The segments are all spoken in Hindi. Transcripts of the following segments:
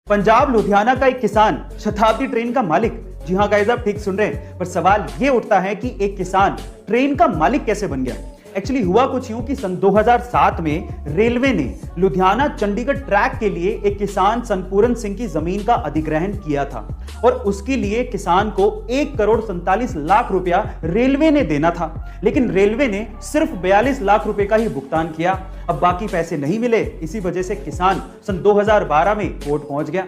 पंजाब लुधियाना का एक किसान शताब्दी ट्रेन का मालिक। जी हाँ गाइस, आप ठीक सुन रहे हैं, पर सवाल ये उठता है कि एक किसान ट्रेन का मालिक कैसे बन गया। एक्चुअली हुआ कुछ यूं कि सन 2007 में रेलवे ने लुधियाना चंडीगढ़ ट्रैक के लिए एक किसान सनपूरन सिंह की जमीन का अधिग्रहण किया था और उसके लिए किसान को 1,47,00,000 रुपया रेलवे ने देना था, लेकिन रेलवे ने सिर्फ 42 लाख रुपए का ही भुगतान किया। अब बाकी पैसे नहीं मिले, इसी वजह से किसान सन 2012 में कोर्ट पहुंच गया।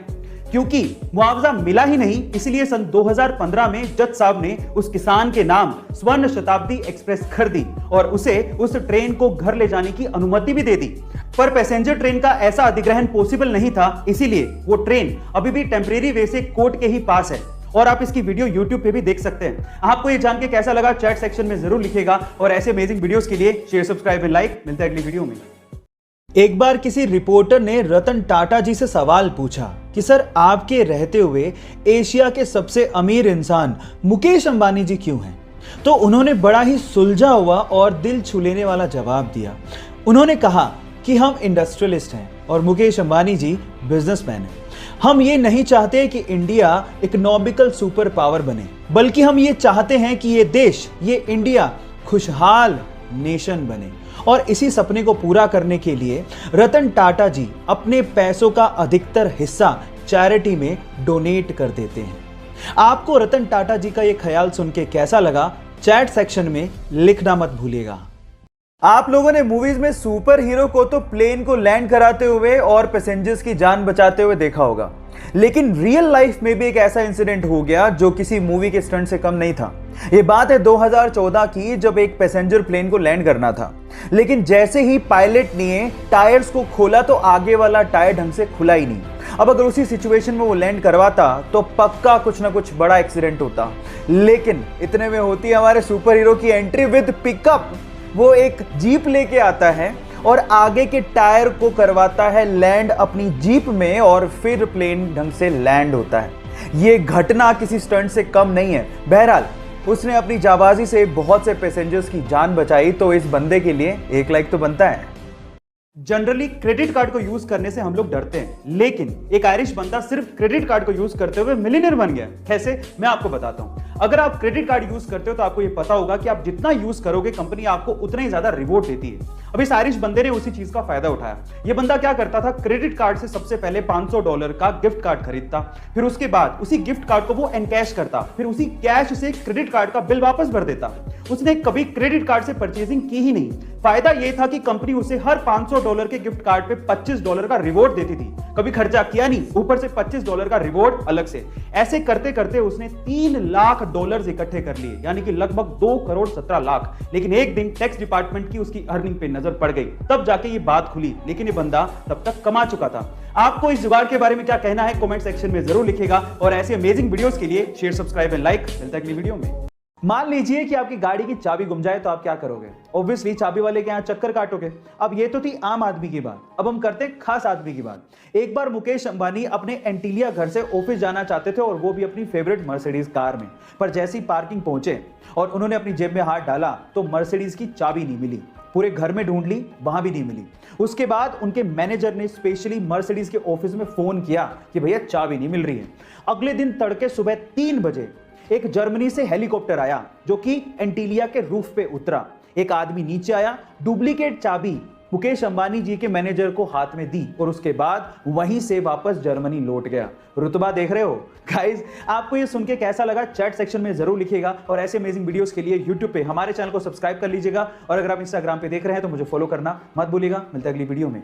क्योंकि मुआवजा मिला ही नहीं, इसलिए सन 2015 में जज साहब ने उस किसान के नाम स्वर्ण शताब्दी एक्सप्रेस खरीदी और उसे उस ट्रेन को घर ले जाने की अनुमति भी दे दी। पर पैसेंजर ट्रेन का ऐसा अधिग्रहण पॉसिबल नहीं था, इसीलिए वो ट्रेन अभी भी टेम्परेरी वे से कोर्ट के ही पास है और आप इसकी वीडियो YouTube पे भी देख सकते हैं। आपको ये जान के कैसा लगा चैट सेक्शन में जरूर लिखिएगा और ऐसे अमेजिंग वीडियोस के लिए शेयर, सब्सक्राइब एंड लाइक। मिलते हैं अगली वीडियो में। एक बार किसी रिपोर्टर ने रतन टाटा जी से सवाल पूछा कि सर, आपके रहते हुए एशिया के सबसे अमीर इंसान मुकेश अंबानी जी क्यों हैं? तो उन्होंने बड़ा ही सुलझा हुआ और दिल छू लेने वाला जवाब दिया। उन्होंने कहा कि हम इंडस्ट्रियलिस्ट हैं और मुकेश अंबानी जी बिजनेसमैन हैं। हम ये नहीं चाहते कि इंडिया इकोनॉमिकल सुपर पावर बने, बल्कि हम ये चाहते हैं कि ये देश, ये इंडिया खुशहाल नेशन बने। और इसी सपने को पूरा करने के लिए रतन टाटा जी अपने पैसों का अधिकतर हिस्सा चैरिटी में डोनेट कर देते हैं। आपको रतन टाटा जी का ये ख्याल सुन के कैसा लगा, चैट सेक्शन में लिखना मत भूलिएगा। आप लोगों ने मूवीज में सुपर हीरो को तो प्लेन को लैंड कराते हुए और पैसेंजर्स की जान बचाते हुए देखा होगा, लेकिन रियल लाइफ में भी एक ऐसा इंसिडेंट हो गया जो किसी मूवी के स्टंट से कम नहीं था। ये बात है 2014 की, जब एक पैसेंजर प्लेन को लैंड करना था, लेकिन जैसे ही पायलट ने टायर्स को खोला तो आगे वाला टायर ढंग से खुला ही नहीं। अब अगर उसी सिचुएशन में वो लैंड करवाता तो पक्का कुछ ना कुछ बड़ा एक्सीडेंट होता, लेकिन इतने में होती है हमारे सुपर हीरो की एंट्री विद पिकअप। वो एक जीप लेके आता है और आगे के टायर को करवाता है लैंड अपनी जीप में और फिर प्लेन ढंग से लैंड होता है। ये घटना किसी स्टंट से कम नहीं है। बहरहाल उसने अपनी जाबाजी से बहुत से पैसेंजर्स की जान बचाई, तो इस बंदे के लिए एक लाइक तो बनता है। जनरली क्रेडिट कार्ड को यूज करने से हम लोग डरते हैं, लेकिन एक आयरिश बंदा सिर्फ क्रेडिट कार्ड को यूज करते हुए मिलियनेयर बन गया। कैसे, मैं आपको बताता हूं। अगर आप क्रेडिट कार्ड यूज करते हो तो आपको यह पता होगा कि आप जितना यूज करोगे कंपनी आपको उतना ही ज्यादा रिवॉर्ड देती है। अब इस आयरिश बंदे ने उसी चीज का फायदा उठाया। यह बंदा क्या करता था, क्रेडिट कार्ड से सबसे पहले $500 का गिफ्ट कार्ड खरीदता, फिर उसके बाद उसी गिफ्ट कार्ड को वो एनकैश करता, फिर उसी कैश से क्रेडिट कार्ड का बिल वापस भर देता। उसने कभी क्रेडिट कार्ड से परचेजिंग की ही नहीं। फायदा यह था कि कंपनी उसे हर $500 के गिफ्ट कार्ड पे $25 का रिवॉर्ड देती थी। कभी खर्चा किया नहीं, ऊपर से $25 का रिवॉर्ड अलग से। ऐसे करते करते उसने $3 लाख इकट्ठे कर लिए, यानी कि लगभग 2,17,00,000। लेकिन एक दिन टैक्स डिपार्टमेंट की उसकी अर्निंग पे नजर पड़ गई, तब जाके ये बात खुली, लेकिन ये बंदा तब तक कमा चुका था। आपको इस जुगाड़ के बारे में क्या कहना है, कमेंट सेक्शन में जरूर लिखिएगा और ऐसे अमेजिंग वीडियोस के लिए शेयर, सब्सक्राइब एंड लाइक। मिलते हैं अगली वीडियो में। मान लीजिए कि आपकी गाड़ी की चाबी गुम जाए तो आप क्या करोगे? ऑब्वियसली चाबी वाले के यहाँ चक्कर काटोगे। अब ये तो थी आम आदमी की बात, अब हम करते हैं खास आदमी की बात। एक बार मुकेश अंबानी अपने एंटीलिया घर से ऑफिस जाना चाहते थे और वो भी अपनी फेवरेट मर्सिडीज कार में। पर जैसे ही पार्किंग पहुंचे और उन्होंने अपनी जेब में हाथ डाला तो मर्सिडीज की चाबी नहीं मिली। पूरे घर में ढूंढ ली, वहां भी नहीं मिली। उसके बाद उनके मैनेजर ने स्पेशली मर्सिडीज के ऑफिस में फोन किया कि भैया चाबी नहीं मिल रही है। अगले दिन तड़के सुबह 3 बजे एक जर्मनी से हेलीकॉप्टर आया जो कि एंटीलिया के रूफ पे उतरा। एक आदमी नीचे आया, डुप्लीकेट चाबी मुकेश अंबानी जी के मैनेजर को हाथ में दी और उसके बाद वहीं से वापस जर्मनी लौट गया। रुतबा देख रहे हो गाइस? आपको ये सुन के कैसा लगा, चैट सेक्शन में जरूर लिखिएगा और ऐसे अमेजिंग वीडियोस के लिए YouTube पे हमारे चैनल को सब्सक्राइब कर लीजिएगा और अगर आप इंस्टाग्राम पे देख रहे हैं तो मुझे फॉलो करना मत भूलिएगा। मिलते हैं अगली वीडियो में।